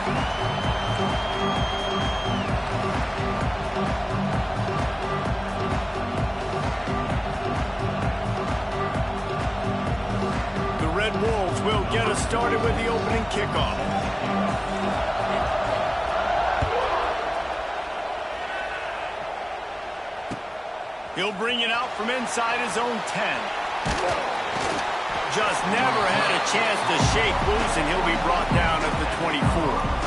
The Red Wolves will get us started with the opening kickoff. He'll bring it out from inside his own 10. Just never had a chance to shake loose, and he'll be brought down at the 24.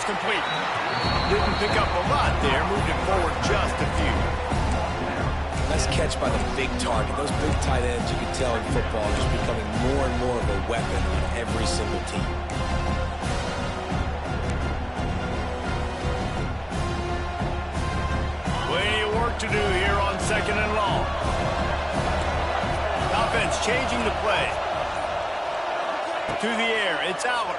Complete. Didn't pick up a lot there, moved it forward just a few. Nice catch by the big target. Those big tight ends, you can tell in football, are just becoming more and more of a weapon on every single team. Plenty of work to do here on 2nd and long. Offense changing the play. To the air, it's Aller.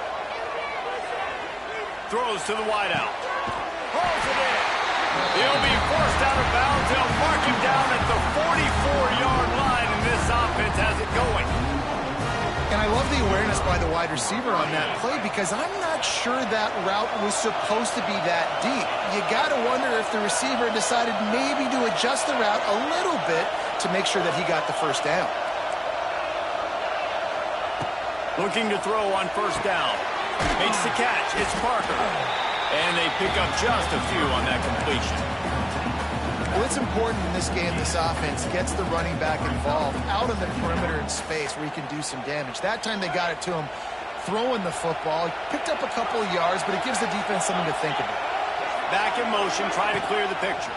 Throws to the wideout. Pulls it in. He'll be forced out of bounds. They'll mark him down at the 44-yard line, and this offense has it going. And I love the awareness by the wide receiver on that play because I'm not sure that route was supposed to be that deep. You got to wonder if the receiver decided maybe to adjust the route a little bit to make sure that he got the first down. Looking to throw on first down. Makes the catch. It's Parker. And they pick up just a few on that completion. Well, it's important in this game this offense gets the running back involved out of the perimeter in space where he can do some damage. That time they got it to him throwing the football. He picked up a couple of yards, but it gives the defense something to think about. Back in motion, trying to clear the picture.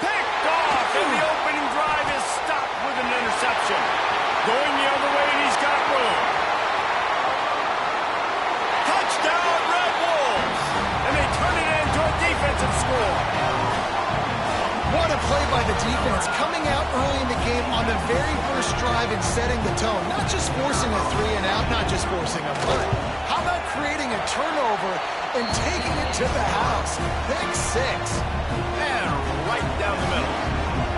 Picked off, and the opening drive is stopped with an interception. Going the other way, and he's got room. Touchdown, Red Wolves! And they turn it into a defensive score. What a play by the defense, coming out early in the game on the very first drive and setting the tone. Not just forcing a 3 and out, not just forcing a punt. How about creating a turnover and taking it to the house? Pick 6. And right down the middle.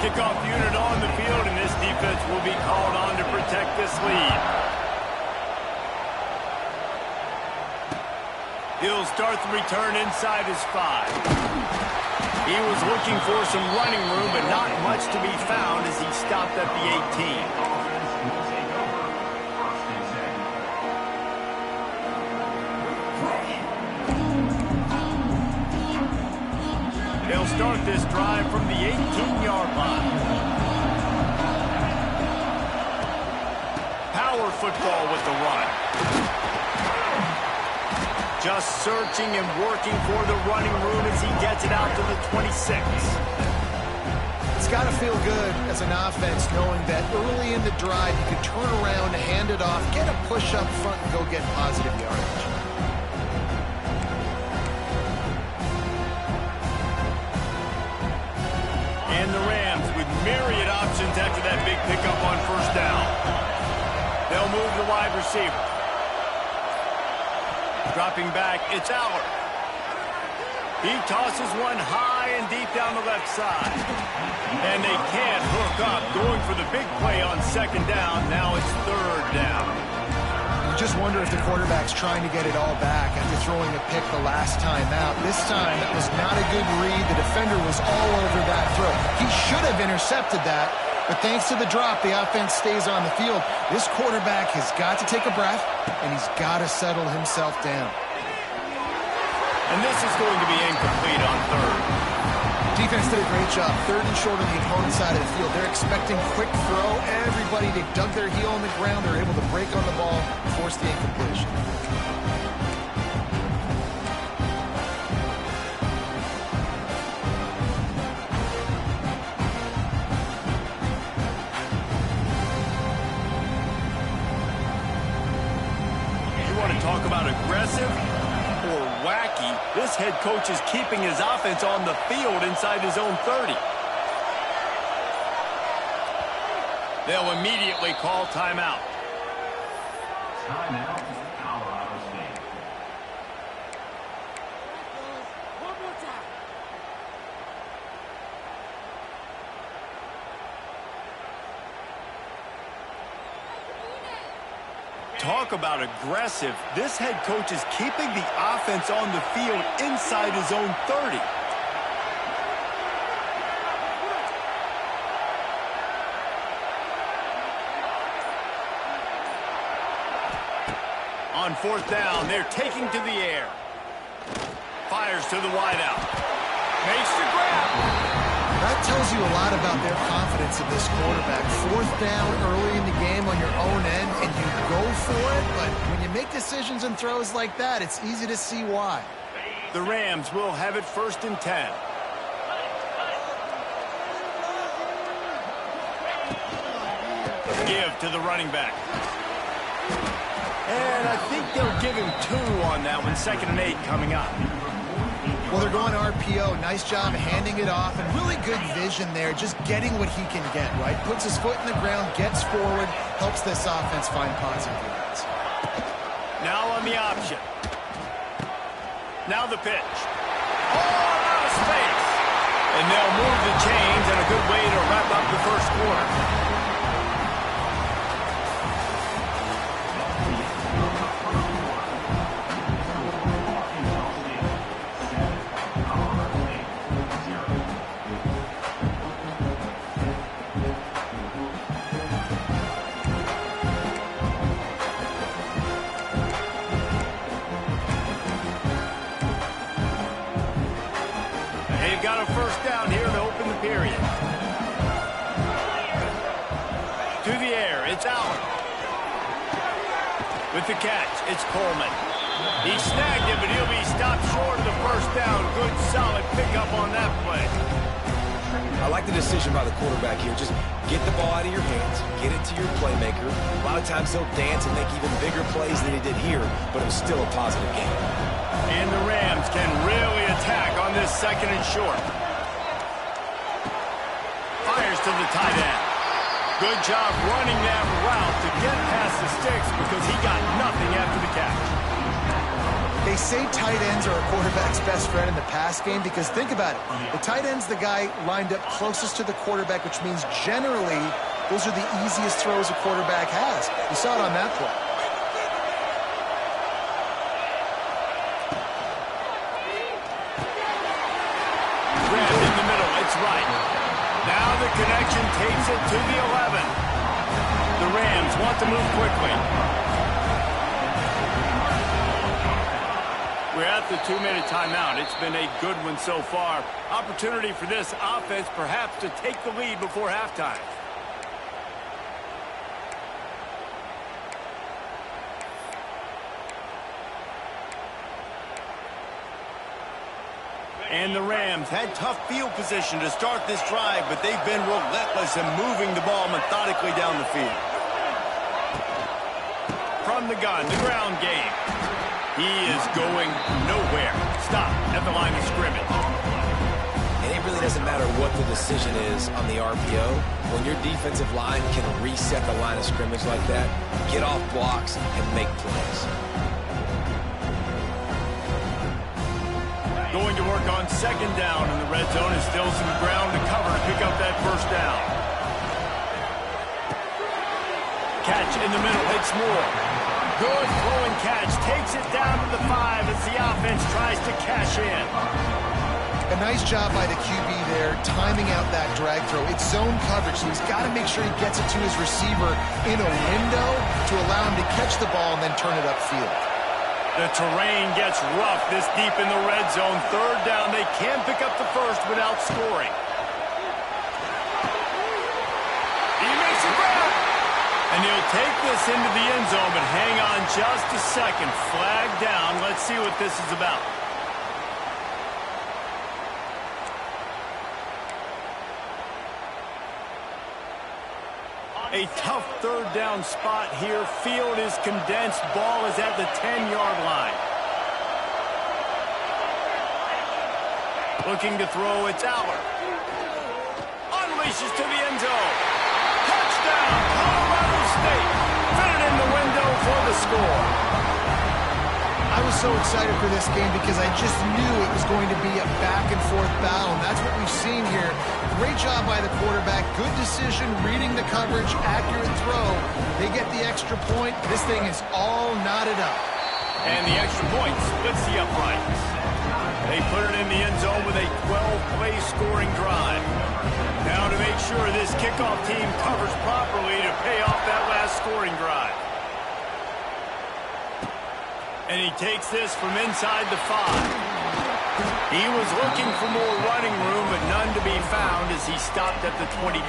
Kickoff unit on the field, and this defense will be called on to protect this lead. He'll start the return inside his 5. He was looking for some running room, but not much to be found as he stopped at the 18. They'll start this drive from the 18-yard line. Power football with the run. Just searching and working for the running room as he gets it out to the 26. It's got to feel good as an offense knowing that early in the drive you can turn around, hand it off, get a push up front, and go get positive yardage. And the Rams with myriad options after that big pickup on first down. They'll move the wide receiver. Dropping back, it's Aller. He tosses one high and deep down the left side. And they can't hook up, going for the big play on second down. Now it's third down. You just wonder if the quarterback's trying to get it all back after throwing a pick the last time out. This time, that was not a good read. The defender was all over that throw. He should have intercepted that. But thanks to the drop, the offense stays on the field. This quarterback has got to take a breath, and he's got to settle himself down. And this is going to be incomplete on third. Defense did a great job. Third and short on the opponent's side of the field. They're expecting quick throw. Everybody, they dug their heel on the ground. They're able to break on the ball, force the incompletion. Talk about aggressive or wacky. This head coach is keeping his offense on the field inside his own 30. They'll immediately call timeout. Timeout, Colorado State. Talk about aggressive. This head coach is keeping the offense on the field inside his own 30. On fourth down, they're taking to the air. Fires to the wideout. Makes the grab. That tells you a lot about their confidence in this quarterback. Fourth down early in the game on your own end, and you go for it, but when you make decisions and throws like that, it's easy to see why. The Rams will have it 1st and 10. Give to the running back. And I think they'll give him 2 on that one. 2nd and 8 coming up. Well, they're going RPO. Nice job handing it off, and really good vision there, just getting what he can get, right? Puts his foot in the ground, gets forward, helps this offense find positive yards. Now on the option. Now the pitch. Oh, out of space. And they'll move the chains, and a good way to wrap up the first quarter. Got a first down here to open the period. To the air, it's Allen. With the catch, it's Coleman. He snagged it, but he'll be stopped short of the first down. Good, solid pickup on that play. I like the decision by the quarterback here. Just get the ball out of your hands, get it to your playmaker. A lot of times he'll dance and make even bigger plays than he did here, but it was still a positive game. And the Rams can really attack on this 2nd and short. Fires to the tight end. Good job running that route to get past the sticks because he got nothing after the catch. They say tight ends are a quarterback's best friend in the pass game because think about it. The tight end's the guy lined up closest to the quarterback, which means generally those are the easiest throws a quarterback has. You saw it on that play. Grabbed in the middle, it's right. Now the connection takes it to the 11. The Rams want to move quickly. We're at the 2-minute timeout. It's been a good one so far. Opportunity for this offense perhaps to take the lead before halftime. And the Rams had tough field position to start this drive, but they've been relentless in moving the ball methodically down the field. From the gun, the ground game. He is going nowhere. Stop at the line of scrimmage. And it really doesn't matter what the decision is on the RPO. When your defensive line can reset the line of scrimmage like that, get off blocks and make plays. Going to work on 2nd down in the red zone, and still some ground to cover to pick up that first down. Catch in the middle, it's Moore. Good throwing catch, takes it down to the 5 as the offense tries to cash in. A nice job by the QB there, timing out that drag throw. It's zone coverage, so he's got to make sure he gets it to his receiver in a window to allow him to catch the ball and then turn it upfield. The terrain gets rough this deep in the red zone. 3rd down, they can pick up the first without scoring. He makes a grab. And he'll take this into the end zone, but hang on just a second. Flag down. Let's see what this is about. A tough 3rd down spot here. Field is condensed. Ball is at the 10-yard line. Looking to throw, it's Aller. Unleashes to the end zone. Touchdown, Colorado State. Fit it in the window for the score. I was so excited for this game because I just knew it was going to be a back-and-forth battle, and that's what we've seen here. Great job by the quarterback. Good decision, reading the coverage, accurate throw. They get the extra point. This thing is all knotted up. And the extra point splits the uprights. They put it in the end zone with a 12-play scoring drive. Now to make sure this kickoff team covers properly to pay off that last scoring drive. And he takes this from inside the 5. He was looking for more running room, but none to be found as he stopped at the 23.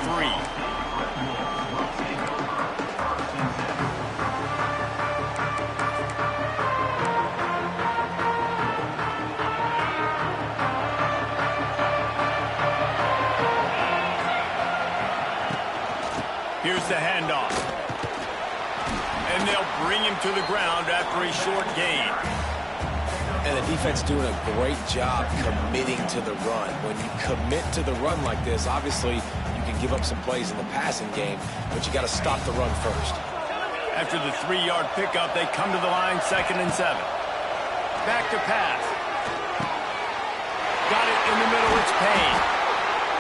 Here's the handoff. And they'll bring him to the ground after a short gain. And the defense doing a great job committing to the run. When you commit to the run like this, obviously you can give up some plays in the passing game, but you got to stop the run first. After the 3-yard pickup, they come to the line, 2nd and 7. Back to pass. Got it in the middle, it's Payne.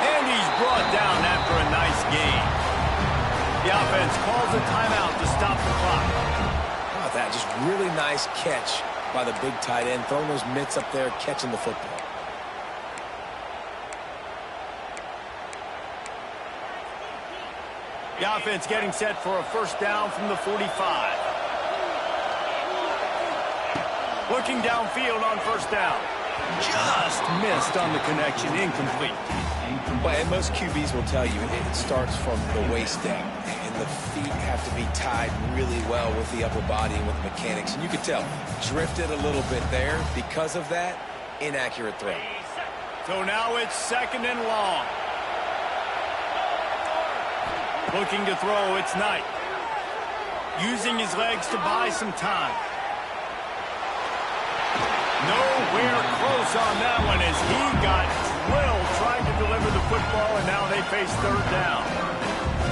And he's brought down after a nice gain. The offense calls a timeout to stop the clock. How about that? Just really nice catch by the big tight end, throwing those mitts up there, catching the football. The offense getting set for a first down from the 45. Looking downfield on first down. Just missed on the connection, incomplete. Well, and most QBs will tell you it starts from the waist down, and the feet have to be tied really well with the upper body and with the mechanics. And you could tell, drifted a little bit there. Because of that, inaccurate throw. So now it's 2nd and long. Looking to throw, it's Knight. Using his legs to buy some time. Nowhere close on that one as he got drilled trying to deliver the football, and now they face 3rd down.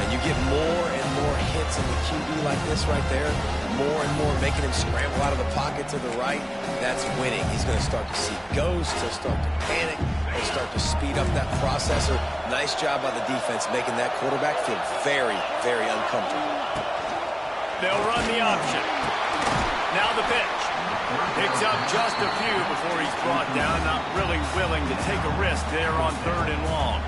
And you get more and more hits in the QB like this right there, more and more making him scramble out of the pocket to the right. That's winning. He's going to start to see ghosts. He'll start to panic. He'll start to speed up that processor. Nice job by the defense making that quarterback feel very, very uncomfortable. They'll run the option. Now the pitch. Picks up just a few before he's brought down, not really willing to take a risk there on 3rd and long.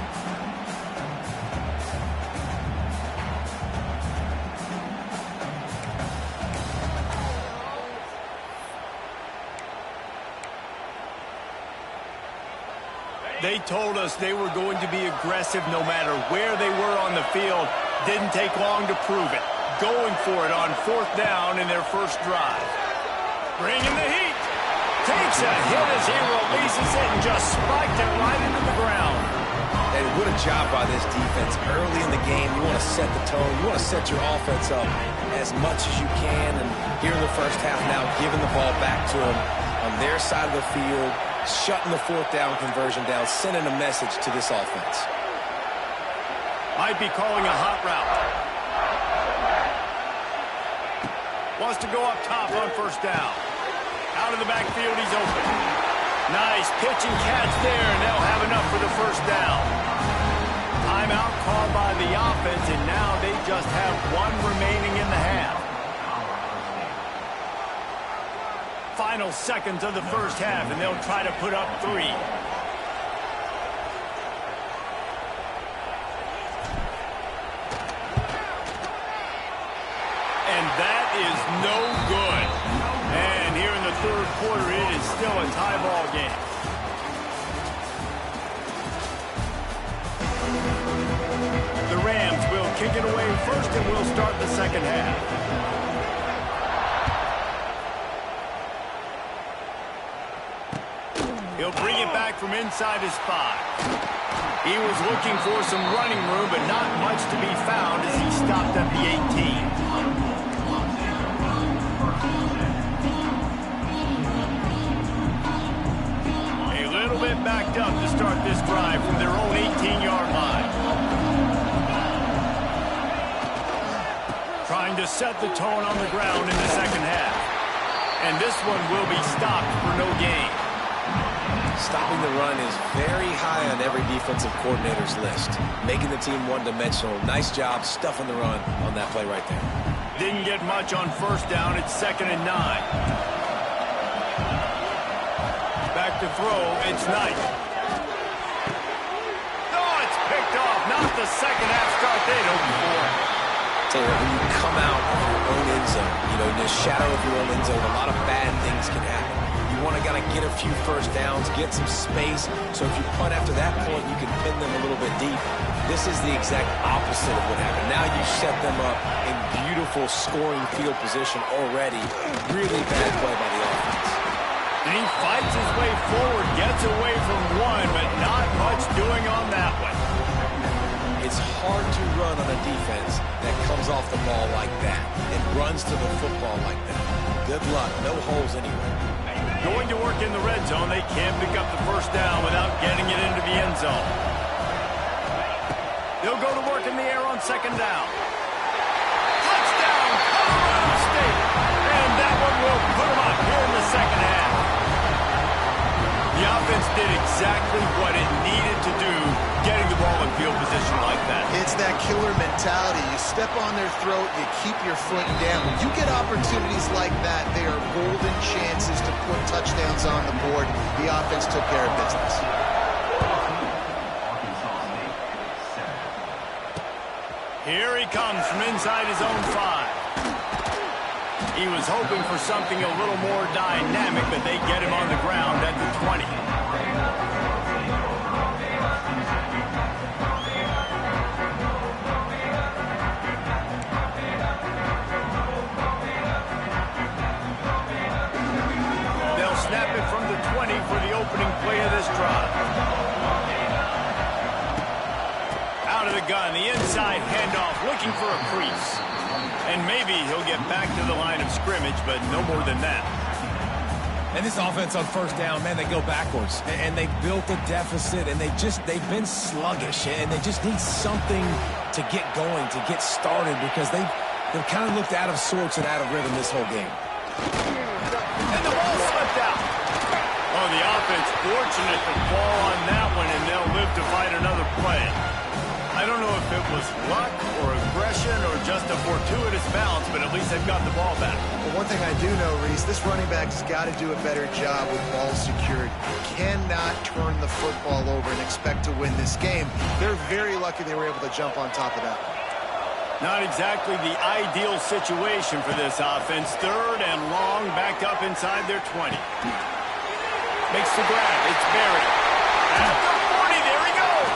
They told us they were going to be aggressive no matter where they were on the field. Didn't take long to prove it. Going for it on 4th down in their first drive. Bringing the heat. Takes a hit as he releases it and just spiked it right into the ground. And what a job by this defense. Early in the game, you want to set the tone. You want to set your offense up as much as you can. And here in the first half now, giving the ball back to them on their side of the field, shutting the 4th down conversion down, sending a message to this offense. Might be calling a hot route. Wants to go up top on first down. Out of the backfield, he's open. Nice pitch and catch there, and they'll have enough for the first down. Timeout called by the offense, and now they just have 1 remaining in the half. Final seconds of the first half, and they'll try to put up 3. And that is no good. And here in the 3rd quarter, it is still a tie ball game. The Rams will kick it away first, and we'll start the second half. He'll bring it back from inside his 5. He was looking for some running room, but not much to be found as he stopped at the 18. A little bit backed up to start this drive from their own 18-yard line. Trying to set the tone on the ground in the second half. And this one will be stopped for no gain. Stopping the run is very high on every defensive coordinator's list. Making the team one-dimensional. Nice job stuffing the run on that play right there. Didn't get much on first down. It's 2nd and 9. Back to throw. It's Knight. Oh, it's picked off. Not the second half start they'd hoped for. Tell you what, when you come out of your own end zone, in the shadow of your own end zone, a lot of bad things can happen. You want to get a few first downs, get some space, so if you punt after that point, you can pin them a little bit deep. This is the exact opposite of what happened. Now you set them up in beautiful scoring field position already. Really bad play by the offense. And he fights his way forward, gets away from one, but not much doing on that one. It's hard to run on a defense that comes off the ball like that and runs to the football like that. Good luck. No holes anywhere. Going to work in the red zone. They can't pick up the first down without getting it into the end zone. They'll go to work in the air on 2nd down. Touchdown, Colorado State. And that one will put them up here in the second half. The offense did exactly what it needed to do, getting the ball in field position like that. It's that killer mentality. You step on their throat, you keep your foot down. When you get opportunities like that, they are golden chances to put touchdowns on the board. The offense took care of business. Here he comes from inside his own 5. He was hoping for something a little more dynamic, but they get him on the ground at the 20. They'll snap it from the 20 for the opening play of this drive. Out of the gun, the inside handoff, looking for a crease. And maybe he'll get back to the line of scrimmage, but no more than that. And this offense on first down, man, they go backwards. And they built a deficit, and they've been sluggish. And they just need something to get going, to get started, because they've kind of looked out of sorts and out of rhythm this whole game. And the ball slipped out. Oh, the offense fortunate to fall on that one, and they'll live to fight another play. I don't know if it was luck or aggression or just a fortuitous bounce, but at least they've got the ball back. Well, one thing I do know, Reese, this running back's got to do a better job with ball security. Cannot turn the football over and expect to win this game. They're very lucky they were able to jump on top of that. Not exactly the ideal situation for this offense. 3rd and long, backed up inside their 20. Makes the grab. It's Berry. At the 40, there he goes.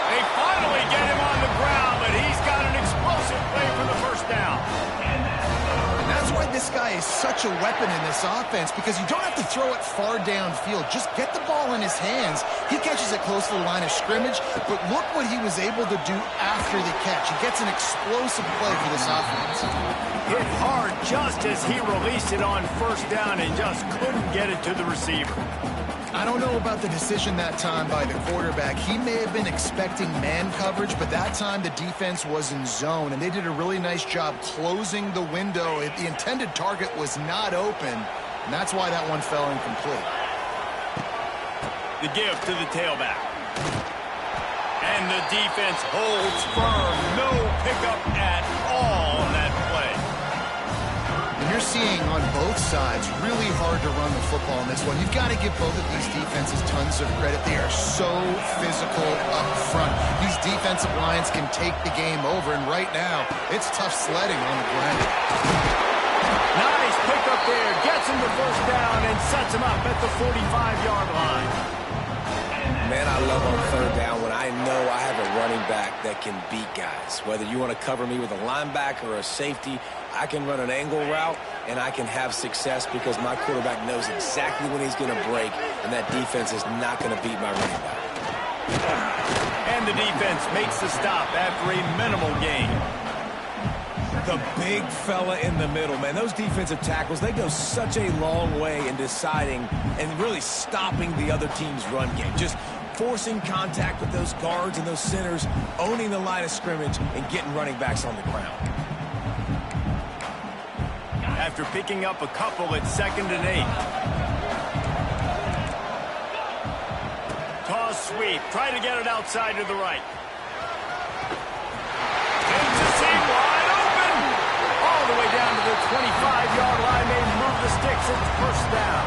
They finally get him on the ground, but he's got an explosive play for the first down. And that's why this guy is such a weapon in this offense, because you don't have to throw it far downfield. Just get the ball in his hands. He catches it close to the line of scrimmage, but look what he was able to do after the catch. He gets an explosive play for this offense. Hit hard just as he released it on first down and just couldn't get it to the receiver. I don't know about the decision that time by the quarterback. He may have been expecting man coverage, but that time the defense was in zone, and they did a really nice job closing the window. The intended target was not open, and that's why that one fell incomplete. The give to the tailback. And the defense holds firm. No pickup at all on that play. And you're seeing on both sides really hard to run the football in this one. You've got to give both of these defenses tons of credit. They are so physical up front. These defensive lines can take the game over, and right now, it's tough sledding on the ground. Nice pickup there. Gets him the first down and sets him up at the 45-yard line. Man, I love on 3rd down when I know I have a running back that can beat guys. Whether you want to cover me with a linebacker or a safety, I can run an angle route, and I can have success because my quarterback knows exactly when he's going to break, and that defense is not going to beat my running back. And the defense makes the stop after a minimal gain. The big fella in the middle, man. Those defensive tackles, they go such a long way in deciding and really stopping the other team's run game. Just forcing contact with those guards and those centers, owning the line of scrimmage, and getting running backs on the ground. after picking up a couple at 2nd and 8. Toss sweep. Try to get it outside to the right. Takes a seam wide open. All the way down to the 25-yard line. They move the sticks. It's first down.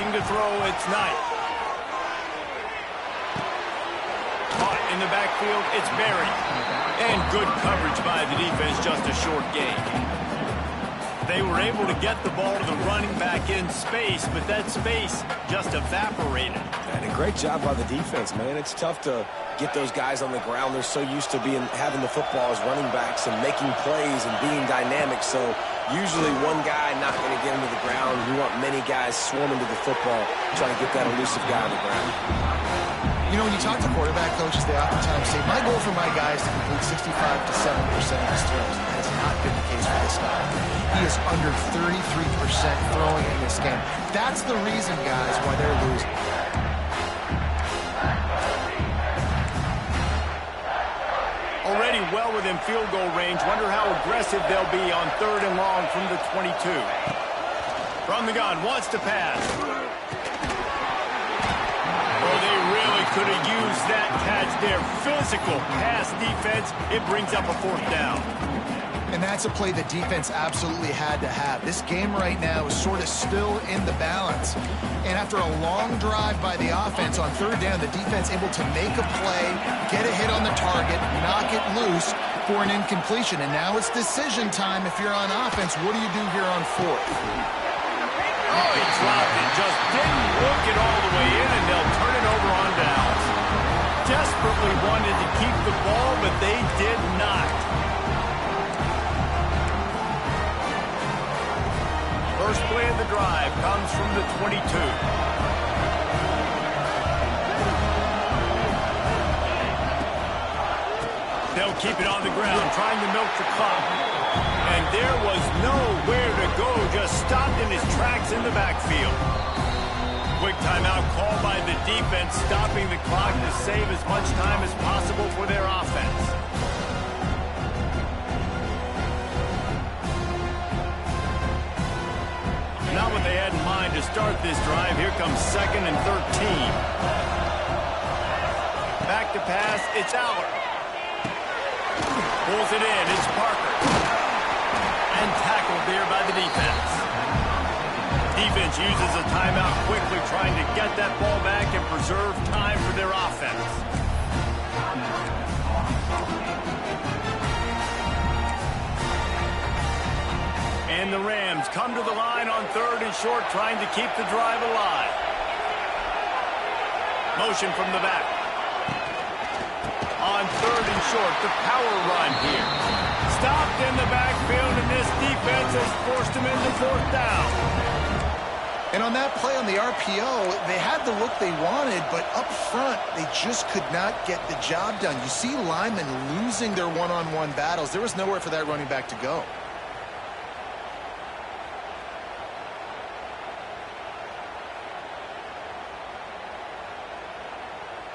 To throw, it's Knight. Caught in the backfield, it's Berry. And good coverage by the defense, just a short gain. They were able to get the ball to the running back in space, but that space just evaporated. And a great job by the defense, man. It's tough to get those guys on the ground. They're so used to having the football as running backs and making plays and being dynamic. So usually one guy not going to get into the ground. You want many guys swarming to the football, trying to get that elusive guy on the ground. You know, when you talk to quarterback coaches, they oftentimes say, my goal for my guy is to complete 65 to 70% of his throws. That has not been the case for this guy. He is under 33% throwing in this game. That's the reason, guys, why they're losing. Already well within field goal range. Wonder how aggressive they'll be on 3rd and long from the 22. From the gun, wants to pass. Oh, they really could have used that catch there. Physical pass defense. It brings up a 4th down. And that's a play the defense absolutely had to have. This game right now is sort of still in the balance. And after a long drive by the offense on 3rd down, the defense able to make a play, get a hit on the target, knock it loose for an incompletion. And now it's decision time if you're on offense. What do you do here on 4th? Oh, he dropped it. Just didn't look it all the way in, and they'll turn it over on downs. Desperately wanted to keep the ball, but they did not. First play of the drive comes from the 22. They'll keep it on the ground, trying to milk the clock. And there was nowhere to go, just stopped in his tracks in the backfield. Quick timeout called by the defense, stopping the clock to save as much time as possible for their offense. Not what they had in mind to start this drive. Here comes 2nd and 13. Back to pass, it's Aller. Pulls it in, it's Parker. And tackled there by the defense. Defense uses a timeout quickly, trying to get that ball back and preserve time for their offense. And the Rams come to the line on 3rd and short, trying to keep the drive alive. Motion from the back. On 3rd and short, the power run here. Stopped in the backfield, and this defense has forced him into 4th down. And on that play on the RPO, they had the look they wanted, but up front, they just could not get the job done. You see linemen losing their one-on-one battles. There was nowhere for that running back to go.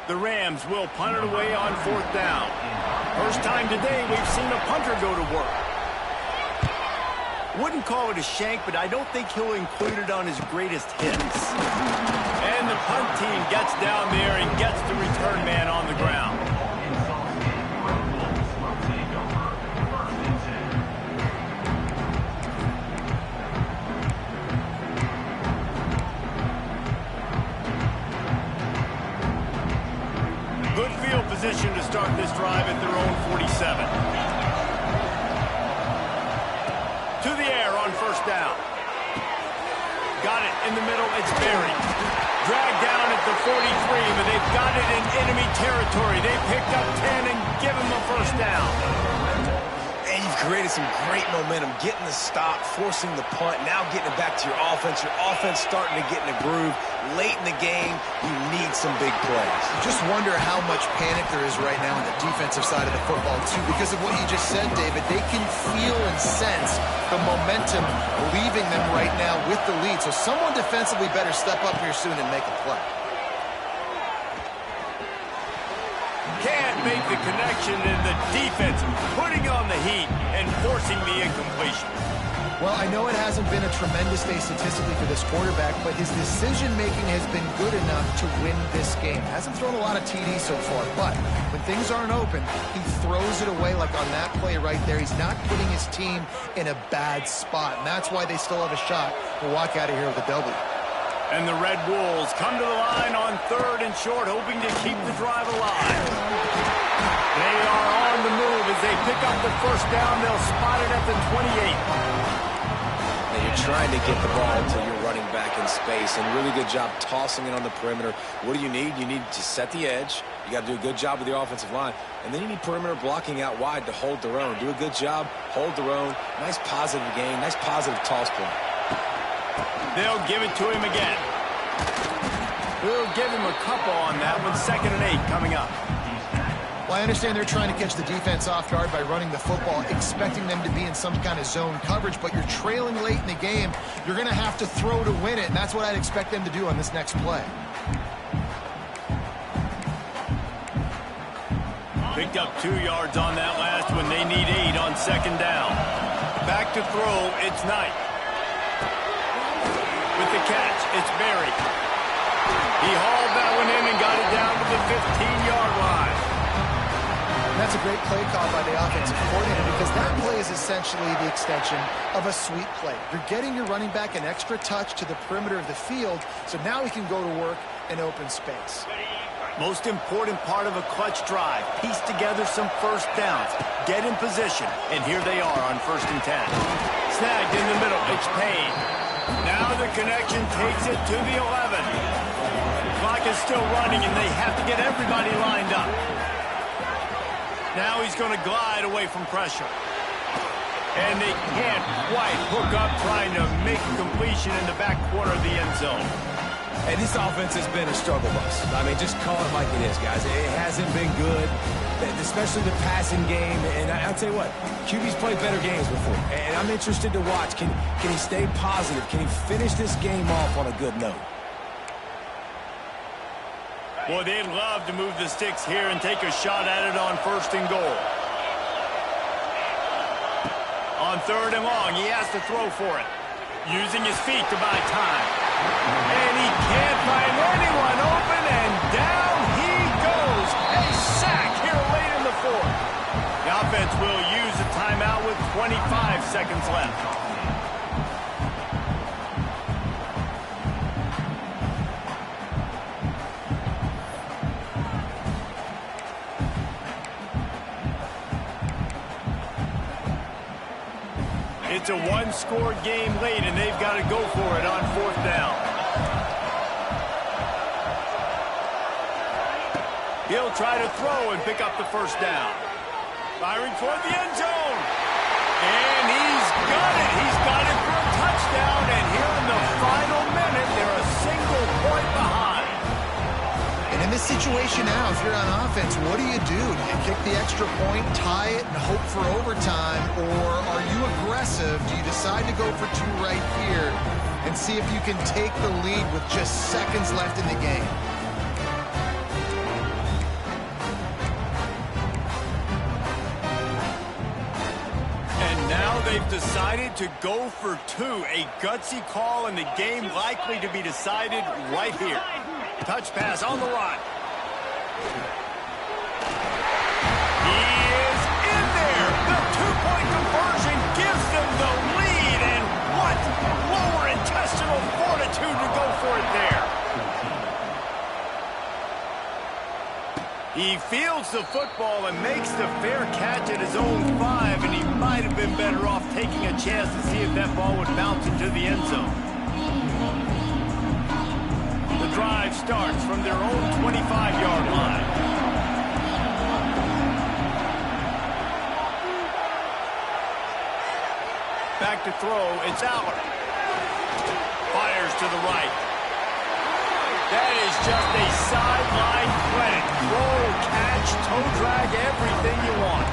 The Rams will punt it away on 4th down. First time today we've seen a punter go to work. Wouldn't call it a shank, but I don't think he'll include it on his greatest hits. And the punt team gets down there and gets the return man on the ground. Good field position to start this drive at their own 47. To the air on 1st down. got it in the middle. It's buried. Dragged down at the 43, but they've got it in enemy territory. They picked up 10 and give him a first down. And you've created some great momentum, getting the stop, forcing the punt, now getting it back to your offense. Your offense starting to get in a groove. Late in the game, you need some big plays. Just wonder how much panic there is right now on the defensive side of the football, too, because of what you just said, David. They can feel and sense the momentum leaving them right now with the lead. So someone defensively better step up here soon and make a play. Can't make the connection, and the defense putting on the heat and forcing the incompletion. Well, I know it hasn't been a tremendous day statistically for this quarterback, but his decision-making has been good enough to win this game. Hasn't thrown a lot of TDs so far, but when things aren't open, he throws it away like on that play right there. He's not putting his team in a bad spot, and that's why they still have a shot to walk out of here with a W. And the Red Wolves come to the line on 3rd and short, hoping to keep the drive alive. They are on the move as they pick up the first down. They'll spot it at the 28. Now you're trying to get the ball to your running back in space, and really good job tossing it on the perimeter. What do you need? You need to set the edge. You got to do a good job with your offensive line. And then you need perimeter blocking out wide to hold their own. Do a good job, hold their own. Nice positive game, nice positive toss play. They'll give it to him again. We'll give him a couple on that one. 2nd and 8 coming up. Well, I understand they're trying to catch the defense off guard by running the football, expecting them to be in some kind of zone coverage, but you're trailing late in the game. You're going to have to throw to win it, and that's what I'd expect them to do on this next play. Picked up 2 yards on that last one. They need 8 on 2nd down. Back to throw, it's Knight. With the catch, it's Berry. He hauled that one in and got it down to the 15-yard line. That's a great play call by the offensive coordinator because that play is essentially the extension of a sweep play. You're getting your running back an extra touch to the perimeter of the field, so now he can go to work in open space. Most important part of a clutch drive. Piece together some first downs. Get in position, and here they are on 1st and 10. Snagged in the middle, it's Payne. Now the connection takes it to the 11. Clock is still running, and they have to get everybody lined up. Now he's going to glide away from pressure. And they can't quite hook up trying to make a completion in the back corner of the end zone. And this offense has been a struggle bus. I mean, just call it like it is, guys. It hasn't been good, especially the passing game. And I'll tell you what, QB's played better games before. And I'm interested to watch. Can he stay positive? Can he finish this game off on a good note? Boy, they'd love to move the sticks here and take a shot at it on 1st and goal. On 3rd and long, he has to throw for it. Using his feet to buy time. And he can't find anyone open, and down he goes. A sack here late in the 4th. The offense will use a timeout with 25 seconds left. It's a one-score game late, and they've got to go for it on 4th down. He'll try to throw and pick up the first down. Firing toward the end zone. And he's got it. He's got it for a touchdown, and here in the final minute, they're a single point behind. And in this situation now, if you're on offense, what do? Do you kick the extra point, tie it, and hope for overtime, or are you aggressive? Do you decide to go for 2 right here and see if you can take the lead with just seconds left in the game? And now they've decided to go for 2. A gutsy call, and the game likely to be decided right here. Touch pass on the run. He is in there. The 2-point conversion gives them the lead. And what lower intestinal fortitude to go for it there. He fields the football and makes the fair catch at his own 5, and he might have been better off taking a chance to see if that ball would bounce into the end zone. The drive starts from their own 25-yard line. Back to throw, it's Aller. Fires to the right. That is just a sideline credit. Roll, catch, toe drag, everything you want.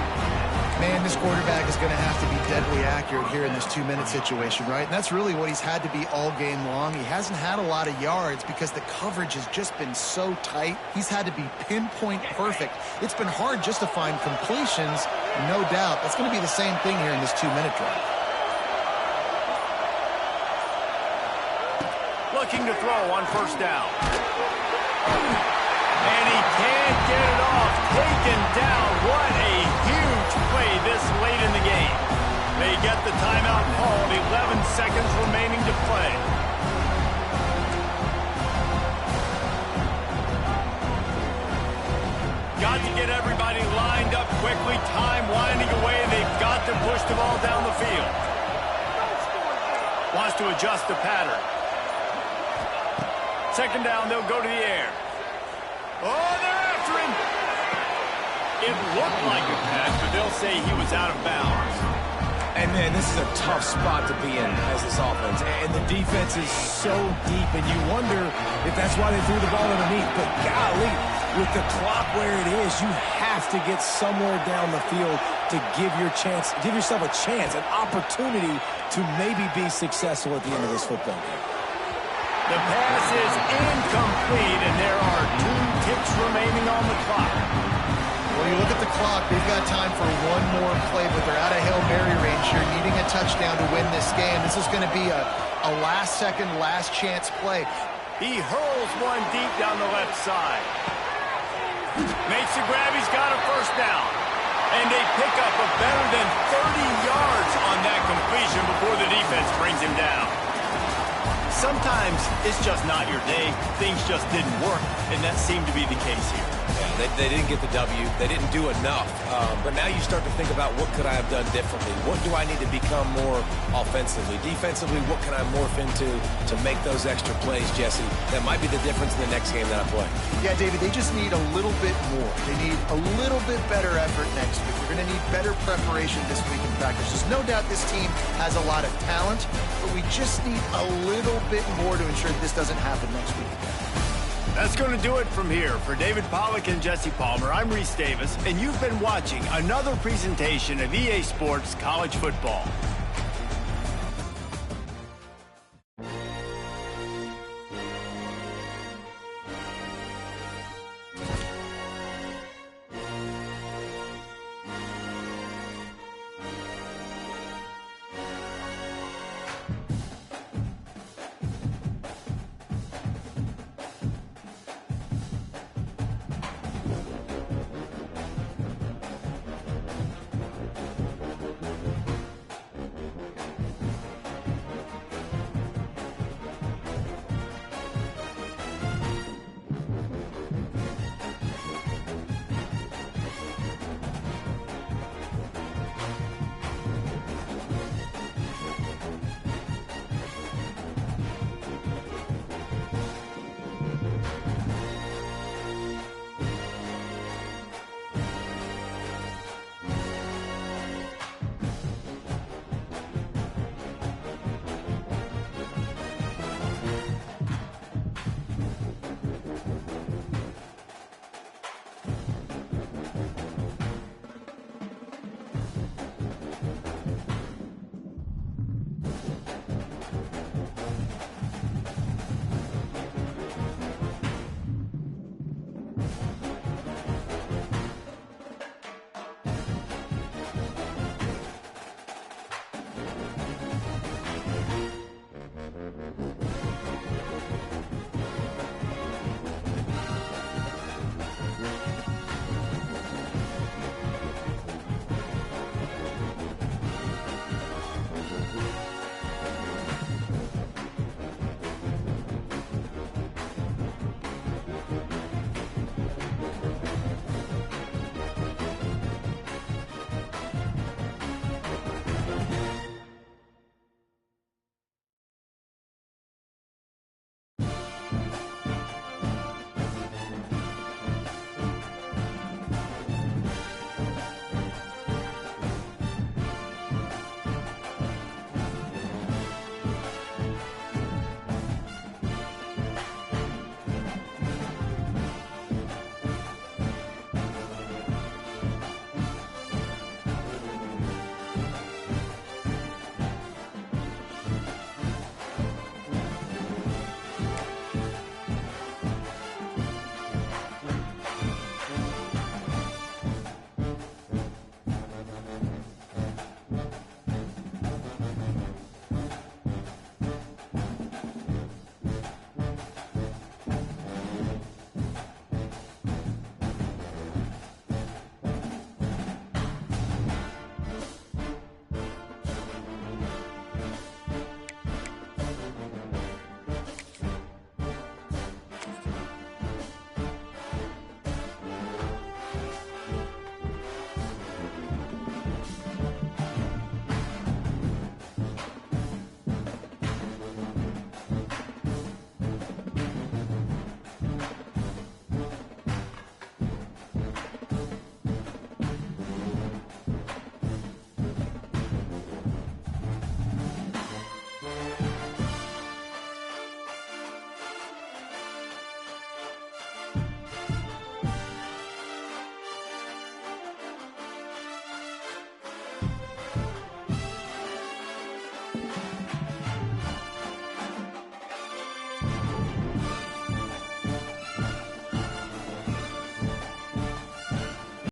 Man, this quarterback is going to have to be deadly accurate here in this 2-minute situation, right? And that's really what he's had to be all game long. He hasn't had a lot of yards because the coverage has just been so tight. He's had to be pinpoint perfect. It's been hard just to find completions, no doubt. That's going to be the same thing here in this 2-minute drive. Looking to throw on first down. And he can't get it off. Taken down. What a huge play this late in the game. They get the timeout called. 11 seconds remaining to play. Got to get everybody lined up quickly. Time winding away. They've got to push the ball down the field. Wants to adjust the pattern. Second down, they'll go to the air. Oh, they're after him. It looked like a catch, but they'll say he was out of bounds. And, man, this is a tough spot to be in as this offense. And the defense is so deep, and you wonder if that's why they threw the ball underneath. But, golly, with the clock where it is, you have to get somewhere down the field to give yourself a chance, an opportunity to maybe be successful at the end of this football game. The pass is incomplete, and there are 2 ticks remaining on the clock. Well, you look at the clock, they've got time for one more play, but they're out of Hail Mary range here, needing a touchdown to win this game. This is going to be a last-second, last-chance play. He hurls one deep down the left side. Makes the grab, he's got a first down. And they pick up a better than 30 yards on that completion before the defense brings him down. Sometimes it's just not your day. Things just didn't work, and that seemed to be the case here. Yeah, they didn't get the W. They didn't do enough. But now you start to think about what could I have done differently? What do I need to become more offensively? Defensively, what can I morph into to make those extra plays, Jesse? That might be the difference in the next game that I play. Yeah, David, they just need a little bit more. They need a little bit better effort next week. They're going to need better preparation this week in practice. There's no doubt this team has a lot of talent, but we just need a little bit more to ensure that this doesn't happen next week. That's going to do it from here. For David Pollack and Jesse Palmer, I'm Reese Davis, and you've been watching another presentation of EA Sports College Football.